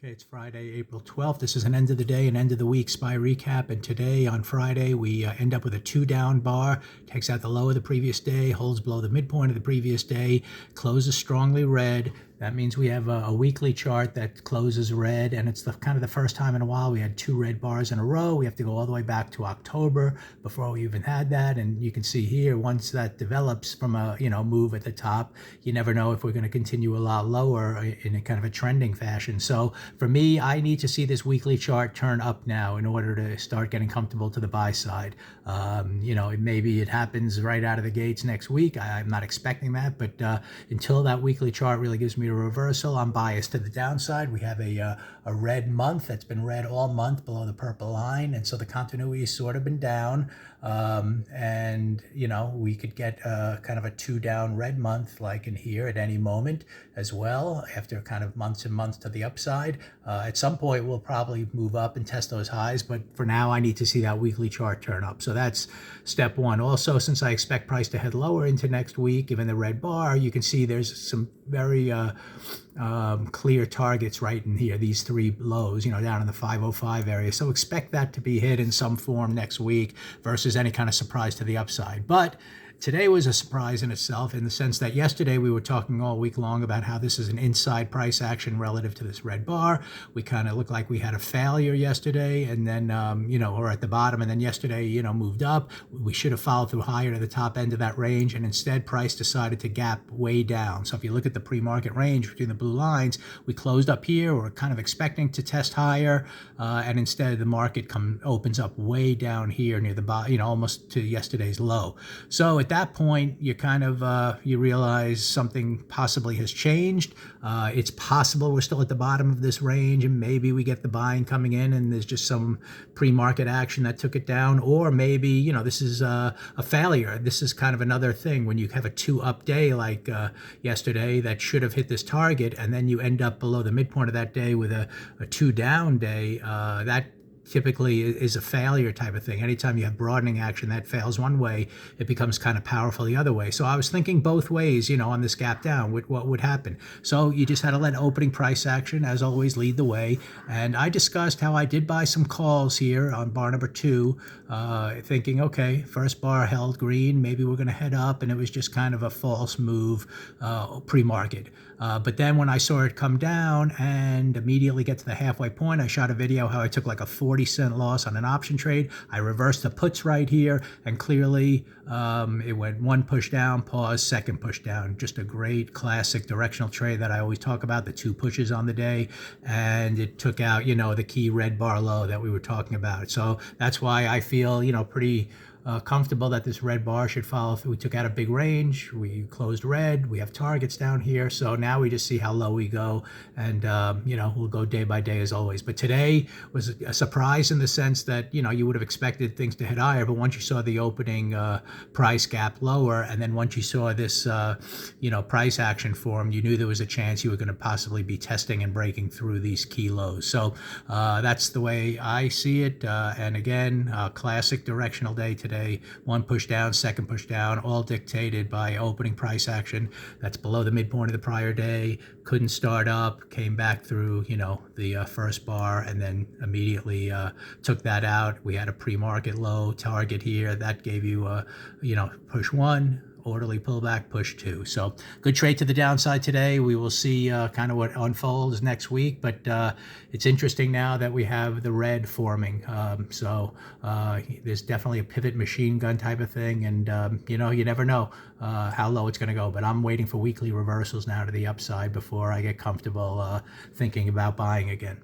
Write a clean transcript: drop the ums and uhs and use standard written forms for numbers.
Okay, it's Friday, April 12th. This is an end of the day and end of the week SPY recap. And today on Friday, we end up with a 2 down bar, takes out the low of the previous day, holds below the midpoint of the previous day, closes strongly red. That means we have a weekly chart that closes red, and it's kind of the first time in a while we had 2 red bars in a row. We have to go all the way back to October before we even had that. And you can see here, once that develops from a move at the top, you never know if we're going to continue a lot lower in a kind of a trending fashion. So for me, I need to see this weekly chart turn up now in order to start getting comfortable to the buy side. Maybe it happens right out of the gates next week. I'm not expecting that, but until that weekly chart really gives me a reversal, I'm biased to the downside. We have a red month that's been red all month below the purple line, and so the continuity has sort of been down. We could get kind of a 2 down red month like in here at any moment as well, after kind of months and months to the upside. At some point we'll probably move up and test those highs, but for now I need to see that weekly chart turn up. So that's step one. Also, since I expect price to head lower into next week, given the red bar, you can see there's some very clear targets right in here, these 3 lows, down in the 505 area. So expect that to be hit in some form next week versus any kind of surprise to the upside. But today was a surprise in itself, in the sense that yesterday we were talking all week long about how this is an inside price action relative to this red bar. We kind of looked like we had a failure yesterday, and then, or at the bottom, and then yesterday, moved up. We should have followed through higher to the top end of that range, and instead price decided to gap way down. So if you look at the pre-market range between the blue lines, we closed up here. We're kind of expecting to test higher, and instead the market opens up way down here near the bottom, almost to yesterday's low. So at that point, you kind of you realize something possibly has changed. It's possible we're still at the bottom of this range, and maybe we get the buying coming in, and there's just some pre-market action that took it down, or maybe this is a failure. This is kind of another thing when you have a 2-up day like yesterday that should have hit this target, and then you end up below the midpoint of that day with a 2-down day. That typically is a failure type of thing. Anytime you have broadening action that fails one way, it becomes kind of powerful the other way. So I was thinking both ways, on this gap down, what would happen. So you just had to let opening price action, as always, lead the way. And I discussed how I did buy some calls here on bar number 2, thinking, okay, first bar held green, maybe we're going to head up, and it was just kind of a false move pre-market. But then when I saw it come down and immediately get to the halfway point, I shot a video how I took like a 40-cent loss on an option trade. I reversed the puts right here, and clearly it went 1 push down, pause, 2nd push down. Just a great classic directional trade that I always talk about, the 2 pushes on the day, and it took out, the key red bar low that we were talking about. So that's why I feel, pretty comfortable that this red bar should follow through. We took out a big range, we closed red, we have targets down here, so now we just see how low we go, and we'll go day by day as always. But today was a surprise in the sense that you would have expected things to hit higher, but once you saw the opening price gap lower, and then once you saw this price action form, you knew there was a chance you were going to possibly be testing and breaking through these key lows. So that's the way I see it, and again, classic directional day today. 1 push down, 2nd push down, all dictated by opening price action that's below the midpoint of the prior day. Couldn't start up, came back through the first bar, and then immediately took that out. We had a pre-market low target here that gave you push 1, orderly pullback, push 2. So good trade to the downside today. We will see kind of what unfolds next week, but it's interesting now that we have the red forming. There's definitely a pivot machine gun type of thing, and you never know how low it's going to go. But I'm waiting for weekly reversals now to the upside before I get comfortable thinking about buying again.